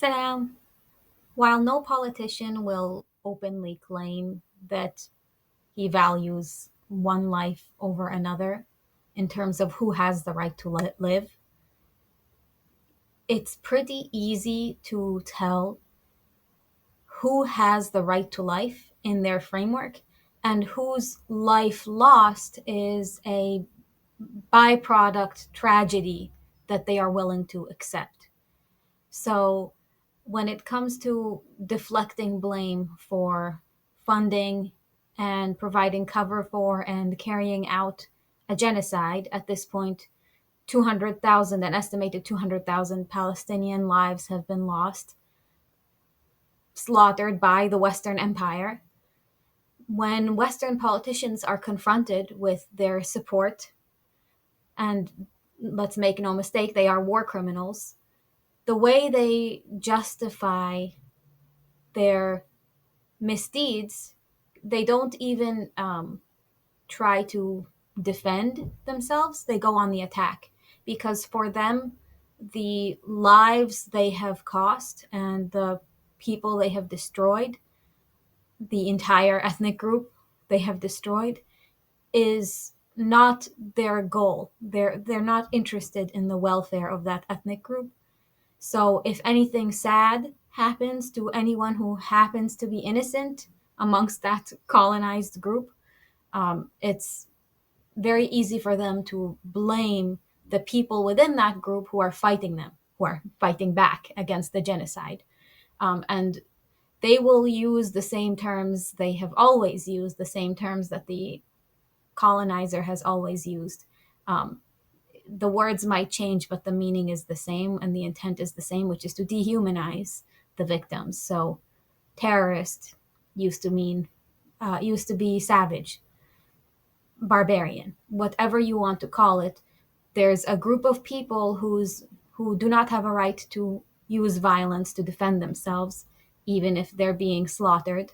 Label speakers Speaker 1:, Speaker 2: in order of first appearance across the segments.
Speaker 1: Salam. While no politician will openly claim that he values one life over another in terms of who has the right to live, it's pretty easy to tell who has the right to life in their framework and whose life lost is a byproduct tragedy that they are willing to accept. So when it comes to deflecting blame for funding and providing cover for and carrying out a genocide, at this point, 200,000, an estimated 200,000 Palestinian lives have been lost, slaughtered by the Western Empire. When Western politicians are confronted with their support, and let's make no mistake, they are war criminals, the way they justify their misdeeds, they don't even try to defend themselves. They go on the attack because for them, the lives they have cost and the people they have destroyed, the entire ethnic group they have destroyed, is not their goal. They're not interested in the welfare of that ethnic group. So if anything sad happens to anyone who happens to be innocent amongst that colonized group, it's very easy for them to blame the people within that group who are fighting them, who are fighting back against the genocide. And they will use the same terms they have always used, the same terms that the colonizer has always used. Um, the words might change, but the meaning is the same and the intent is the same, which is to dehumanize the victims. So, terrorist used to mean, used to be savage, barbarian, whatever you want to call it. There's a group of people who do not have a right to use violence to defend themselves, even if they're being slaughtered,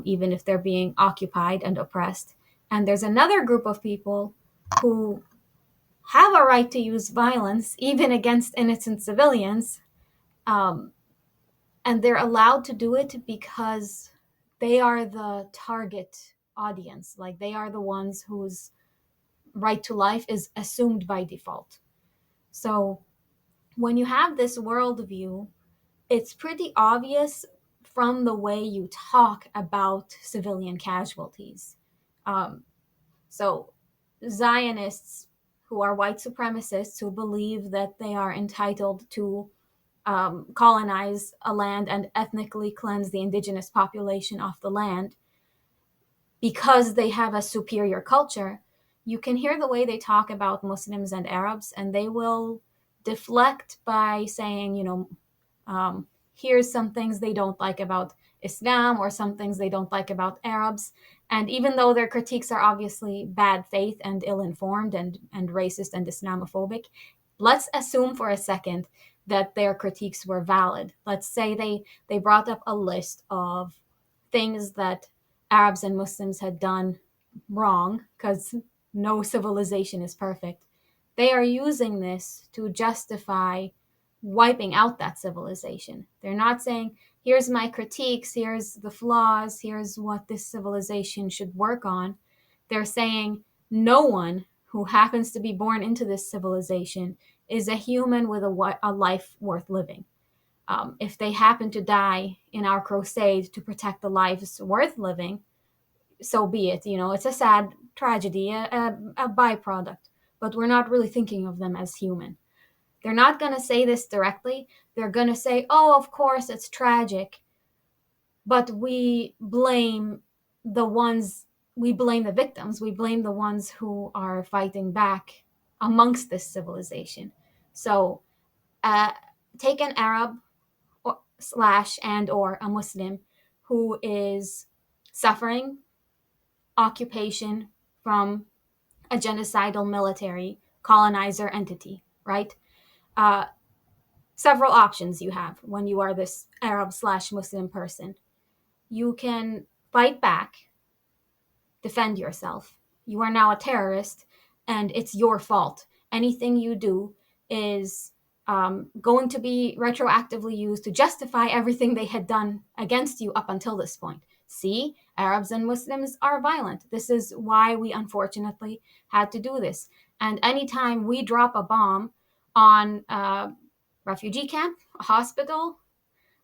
Speaker 1: even if they're being occupied and oppressed. And there's another group of people who have a right to use violence, even against innocent civilians, um, and they're allowed to do it because they are the target audience. Like they are the ones whose right to life is assumed by default. So when you have this worldview, it's pretty obvious from the way you talk about civilian casualties. Um, so Zionists who are white supremacists who believe that they are entitled to colonize a land and ethnically cleanse the indigenous population off the land because they have a superior culture, you can hear the way they talk about Muslims and Arabs, and they will deflect by saying, here's some things they don't like about Islam or some things they don't like about Arabs. And even though their critiques are obviously bad faith and ill informed and racist and Islamophobic, let's assume for a second that their critiques were valid. Let's say they brought up a list of things that Arabs and Muslims had done wrong, because no civilization is perfect. They are using this to justify wiping out that civilization. They're not saying, here's my critiques, here's the flaws, here's what this civilization should work on. They're saying, no one who happens to be born into this civilization is a human with a life worth living. If they happen to die in our crusade to protect the lives worth living, so be it. It's a sad tragedy, a byproduct, but we're not really thinking of them as human. They're not going to say this directly. They're going to say, oh, of course, it's tragic, but we blame the victims, we blame the ones who are fighting back amongst this civilization. So uh, take an Arab or a Muslim who is suffering occupation from a genocidal military colonizer entity, right? Uh, Several options you have when you are this Arab/Muslim person. You can fight back, defend yourself. You are now a terrorist, and it's your fault. Anything you do is going to be retroactively used to justify everything they had done against you up until this point. See, Arabs and Muslims are violent. This is why we unfortunately had to do this. And anytime we drop a bomb on a refugee camp, a hospital,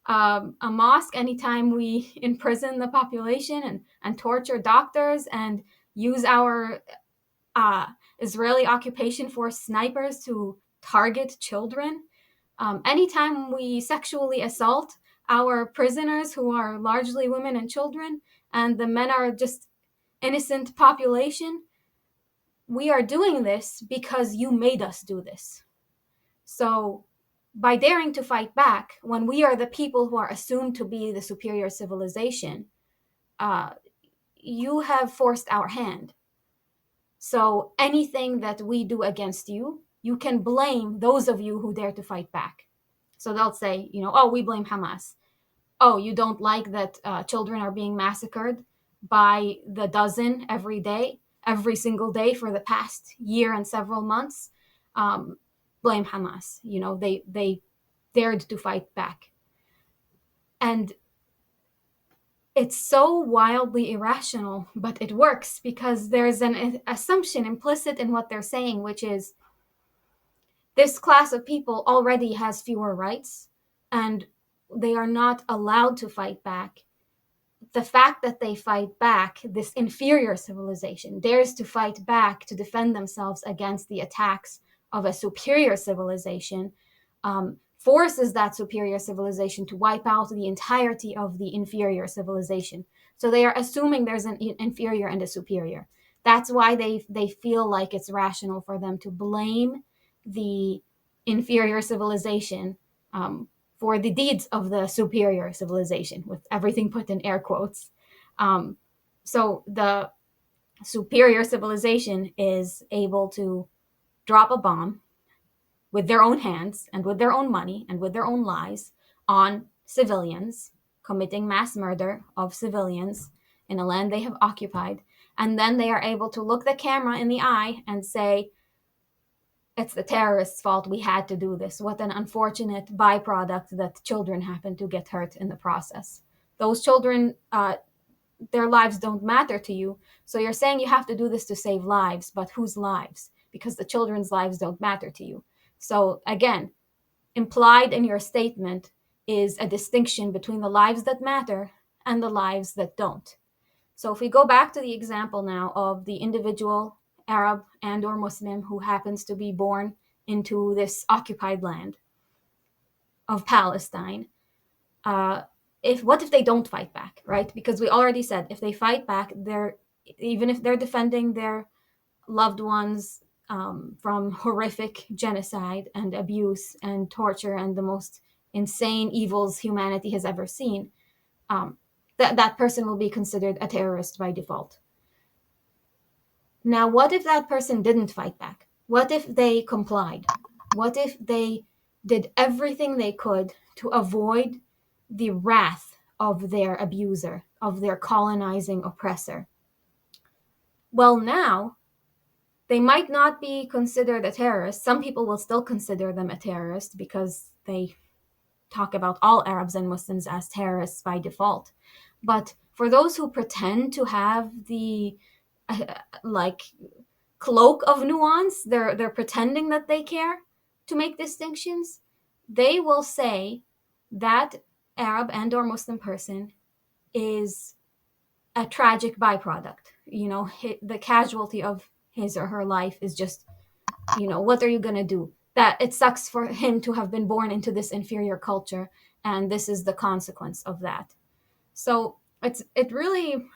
Speaker 1: a mosque, anytime we imprison the population and torture doctors and use our uh, Israeli occupation force snipers to target children, anytime we sexually assault our prisoners who are largely women and children, and the men are just innocent population, we are doing this because you made us do this. So by daring to fight back when we are the people who are assumed to be the superior civilization, uh, you have forced our hand. So anything that we do against you, you can blame those of you who dare to fight back. So they'll say, oh, we blame Hamas. Oh, you don't like that children are being massacred by the dozen every day, every single day for the past year and several months. Blame Hamas. They dared to fight back. And it's so wildly irrational, but it works because there's an assumption implicit in what they're saying, which is this class of people already has fewer rights and they are not allowed to fight back. The fact that they fight back, this inferior civilization dares to fight back to defend themselves against the attacks of a superior civilization, forces that superior civilization to wipe out the entirety of the inferior civilization. So they are assuming there's an inferior and a superior. That's why they feel like it's rational for them to blame the inferior civilization for the deeds of the superior civilization, with everything put in air quotes. So the superior civilization is able to drop a bomb with their own hands and with their own money and with their own lies on civilians, committing mass murder of civilians in a land they have occupied. And then they are able to look the camera in the eye and say, it's the terrorists' fault. We had to do this. What an unfortunate byproduct that children happen to get hurt in the process. Those children, their lives don't matter to you. So you're saying you have to do this to save lives, but whose lives? Because the children's lives don't matter to you. So again, implied in your statement is a distinction between the lives that matter and the lives that don't. So if we go back to the example now of the individual Arab and or Muslim who happens to be born into this occupied land of Palestine, what if they don't fight back, right? Because we already said if they fight back, even if they're defending their loved ones from horrific genocide and abuse and torture and the most insane evils humanity has ever seen, that person will be considered a terrorist by default. Now, what if that person didn't fight back? What if they complied? What if they did everything they could to avoid the wrath of their abuser, of their colonizing oppressor? Well, now they might not be considered a terrorist. Some people will still consider them a terrorist because they talk about all Arabs and Muslims as terrorists by default. But for those who pretend to have the like cloak of nuance, they're pretending that they care to make distinctions. They will say that Arab and or Muslim person is a tragic byproduct. The casualty of his or her life is just, what are you going to do? That it sucks for him to have been born into this inferior culture, and this is the consequence of that. So it really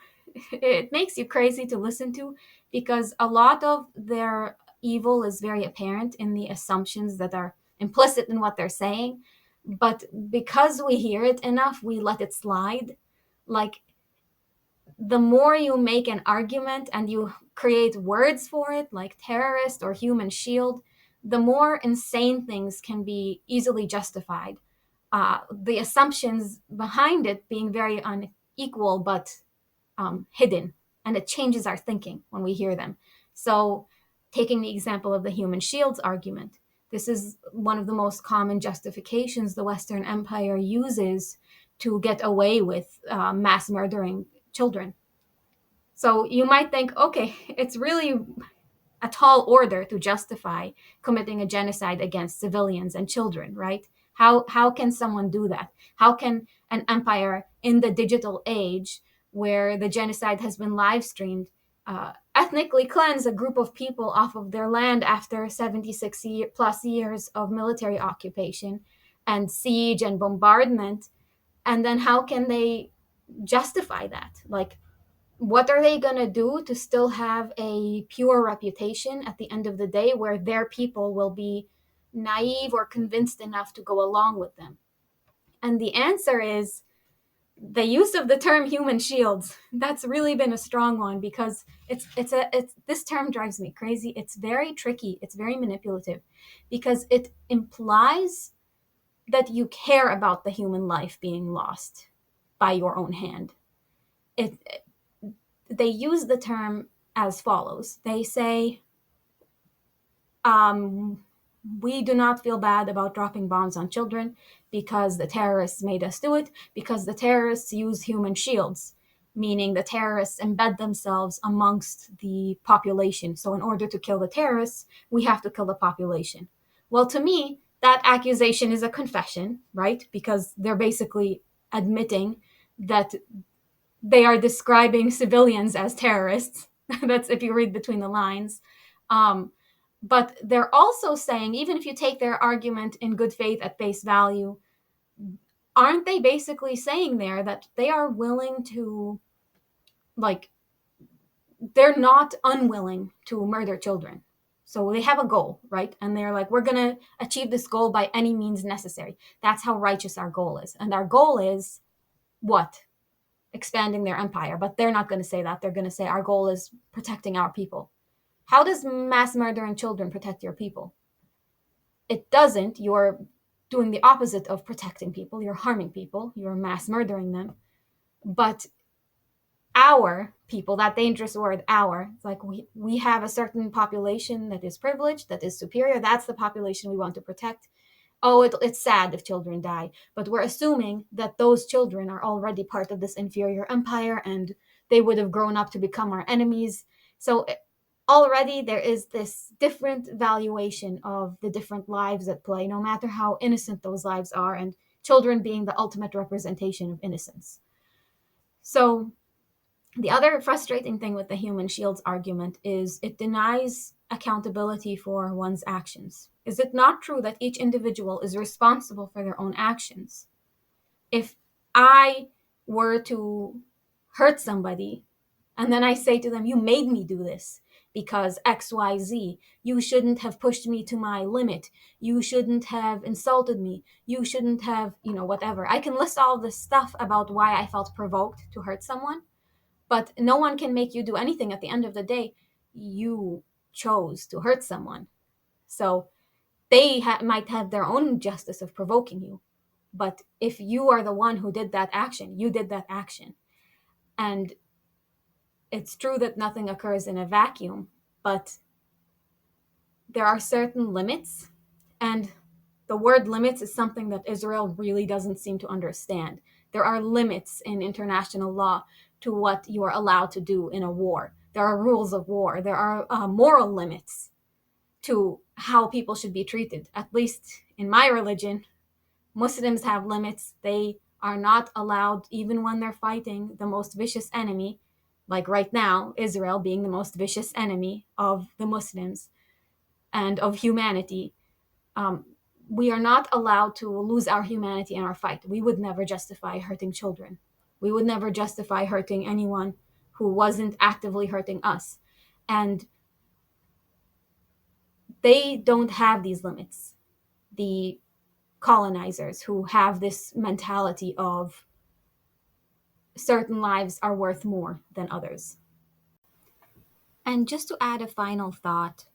Speaker 1: it makes you crazy to listen to, because a lot of their evil is very apparent in the assumptions that are implicit in what they're saying. But because we hear it enough, we let it slide. Like, the more you make an argument and you create words for it, like terrorist or human shield, the more insane things can be easily justified. The assumptions behind it being very unequal but hidden, and it changes our thinking when we hear them. So, taking the example of the human shields argument, This is one of the most common justifications the Western Empire uses to get away with mass murdering children. So you might think, okay, it's really a tall order to justify committing a genocide against civilians and children, right? How can someone do that? How can an empire in the digital age, where the genocide has been live streamed, ethnically cleanse a group of people off of their land after 76 plus years of military occupation and siege and bombardment? And then how can they justify that? Like, what are they going to do to still have a pure reputation at the end of the day, where their people will be naive or convinced enough to go along with them? And the answer is the use of the term human shields. That's really been a strong one, because it's this term drives me crazy. It's very tricky, it's very manipulative, because it implies that you care about the human life being lost by your own hand. It They use the term as follows. They say, um, we do not feel bad about dropping bombs on children because the terrorists made us do it, because the terrorists use human shields, meaning the terrorists embed themselves amongst the population. So in order to kill the terrorists, we have to kill the population. Well, to me, that accusation is a confession, right? Because they're basically admitting that they are describing civilians as terrorists. That's if you read between the lines. Um, but they're also saying, even if you take their argument in good faith at face value, aren't they basically saying there that they are willing to, like, they're not unwilling to murder children? So they have a goal, right? And they're like, we're going to achieve this goal by any means necessary. That's how righteous our goal is. And our goal is what? Expanding their empire. But they're not going to say that. They're going to say our goal is protecting our people. How does mass murdering children protect your people? It doesn't. You're doing the opposite of protecting people. You're harming people. You're mass murdering them. But our people, that dangerous word, our, it's like we have a certain population that is privileged, that is superior. That's the population we want to protect. Oh, it's sad if children die, but we're assuming that those children are already part of this inferior empire and they would have grown up to become our enemies. So already there is this different valuation of the different lives at play, no matter how innocent those lives are, and children being the ultimate representation of innocence. So the other frustrating thing with the human shields argument is it denies accountability for one's actions. Is it not true that each individual is responsible for their own actions? If I were to hurt somebody and then I say to them, you made me do this because XYZ, you shouldn't have pushed me to my limit, you shouldn't have insulted me, you shouldn't have, whatever. I can list all this stuff about why I felt provoked to hurt someone. But no one can make you do anything. At the end of the day, you chose to hurt someone. So they might have their own justice of provoking you. But if you are the one who did that action, you did that action. And it's true that nothing occurs in a vacuum, but there are certain limits. And the word limits is something that Israel really doesn't seem to understand. There are limits in international law to what you are allowed to do in a war. There are rules of war. There are moral limits to how people should be treated. At least in my religion, Muslims have limits. They are not allowed, even when they're fighting the most vicious enemy, like right now, Israel being the most vicious enemy of the Muslims and of humanity. Um, we are not allowed to lose our humanity in our fight. We would never justify hurting children. We would never justify hurting anyone who wasn't actively hurting us. And they don't have these limits. The colonizers who have this mentality of certain lives are worth more than others. And just to add a final thought,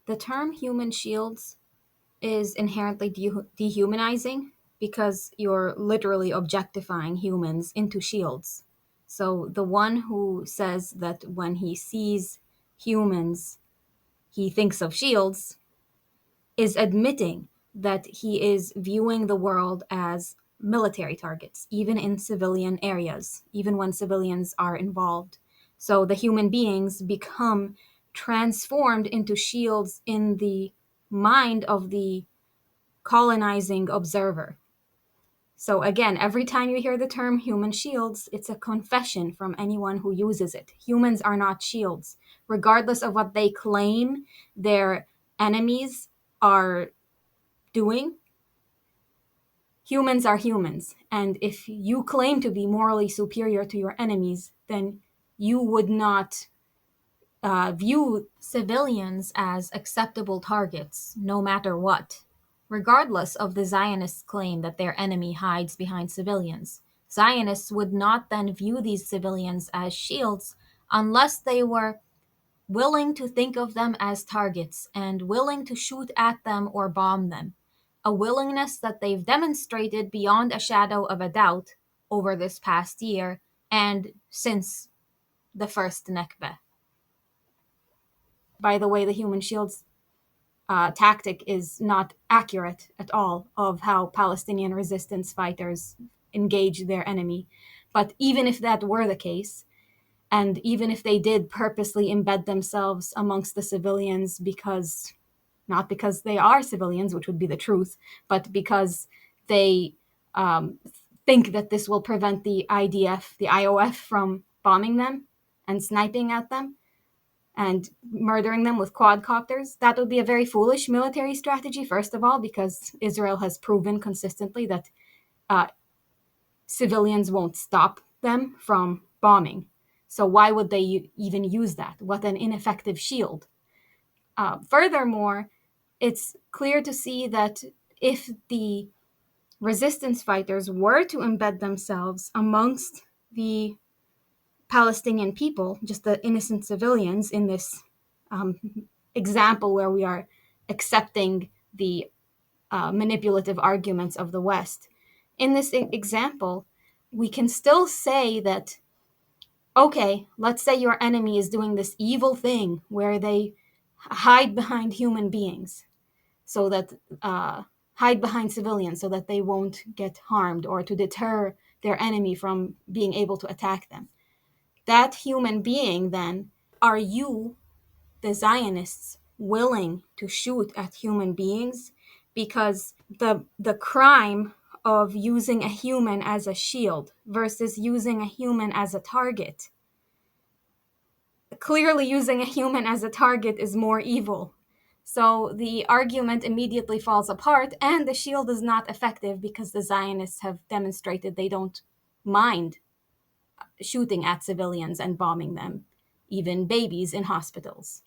Speaker 1: the term human shields is inherently dehumanizing because you're literally objectifying humans into shields. So the one who says that when he sees humans, he thinks of shields is admitting that he is viewing the world as military targets, even in civilian areas, even when civilians are involved. So the human beings become transformed into shields in the mind of the colonizing observer. So again, every time you hear the term human shields, it's a confession from anyone who uses it. Humans are not shields. Regardless of what they claim their enemies are doing, humans are humans. And if you claim to be morally superior to your enemies, then you would not view civilians as acceptable targets, no matter what, regardless of the Zionists' claim that their enemy hides behind civilians. Zionists would not then view these civilians as shields unless they were willing to think of them as targets and willing to shoot at them or bomb them. A willingness that they've demonstrated beyond a shadow of a doubt over this past year and since the first Nakba. By the way, the human shields tactic is not accurate at all of how Palestinian resistance fighters engage their enemy. But even if that were the case, and even if they did purposely embed themselves amongst the civilians not because they are civilians, which would be the truth, but because they think that this will prevent the IDF, the IOF, from bombing them and sniping at them and murdering them with quadcopters, that would be a very foolish military strategy, first of all, because Israel has proven consistently that civilians won't stop them from bombing. So why would they even use that? What an ineffective shield. Furthermore, it's clear to see that if the resistance fighters were to embed themselves amongst the Palestinian people, just the innocent civilians in this example where we are accepting the manipulative arguments of the West. In this example, we can still say that, okay, let's say your enemy is doing this evil thing where they hide behind human beings so that hide behind civilians so that they won't get harmed or to deter their enemy from being able to attack them. That human being, then, are you, the Zionists, willing to shoot at human beings? Because the crime of using a human as a shield versus using a human as a target, clearly using a human as a target is more evil. So the argument immediately falls apart, and the shield is not effective because the Zionists have demonstrated they don't mind shooting at civilians and bombing them, even babies in hospitals.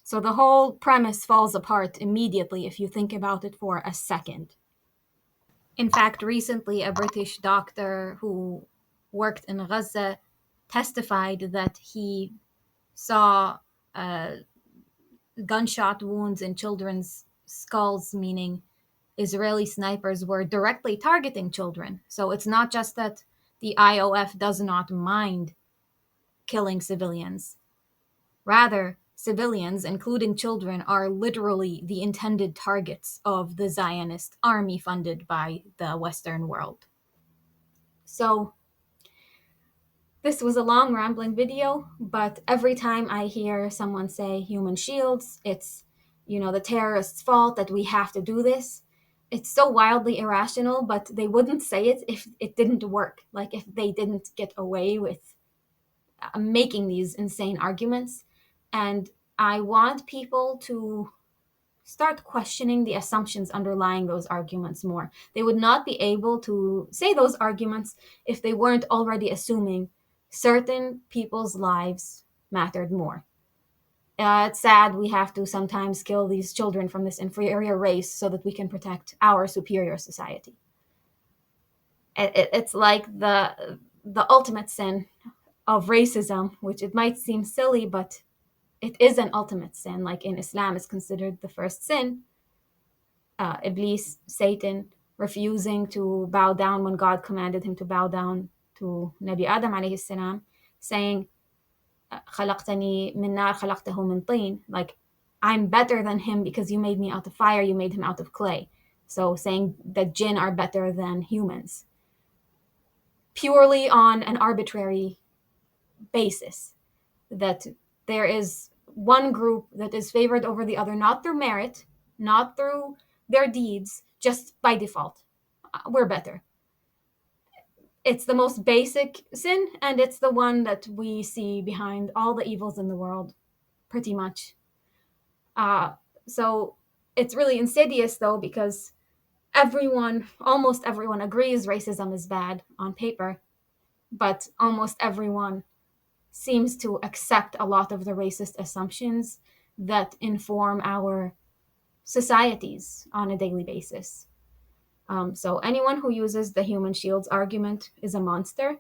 Speaker 1: So the whole premise falls apart immediately if you think about it for a second. In fact, recently, a British doctor who worked in Gaza testified that he saw gunshot wounds in children's skulls, meaning Israeli snipers were directly targeting children. So it's not just that the IOF does not mind killing civilians. Rather, civilians, including children, are literally the intended targets of the Zionist army funded by the Western world. So, this was a long, rambling video, but every time I hear someone say human shields, it's, the terrorists' fault that we have to do this. It's so wildly irrational, but they wouldn't say it if it didn't work. Like if they didn't get away with making these insane arguments. And I want people to start questioning the assumptions underlying those arguments more. They would not be able to say those arguments if they weren't already assuming certain people's lives mattered more. It's sad we have to sometimes kill these children from this inferior race so that we can protect our superior society. It's like the ultimate sin of racism, which it might seem silly, but it is an ultimate sin. Like in Islam, is considered the first sin. Iblis, Satan, refusing to bow down when God commanded him to bow down to Nabi Adam alayhi salam, saying, خلقتني من نار خلقته من طين, like I'm better than him because you made me out of fire, you made him out of clay. So saying that jinn are better than humans, purely on an arbitrary basis, that there is one group that is favored over the other, not through merit, not through their deeds, just by default. We're better. It's the most basic sin, and it's the one that we see behind all the evils in the world, pretty much. Uh, so it's really insidious, though, because almost everyone agrees racism is bad on paper, but almost everyone seems to accept a lot of the racist assumptions that inform our societies on a daily basis. So anyone who uses the human shields argument is a monster,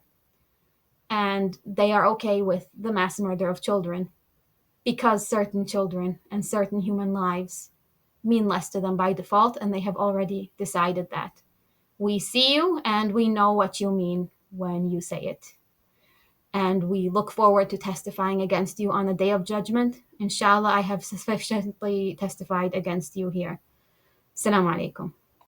Speaker 1: and they are okay with the mass murder of children because certain children and certain human lives mean less to them by default, and they have already decided that. We see you and we know what you mean when you say it. And we look forward to testifying against you on the day of judgment. Inshallah, I have sufficiently testified against you here. Assalamu alaikum.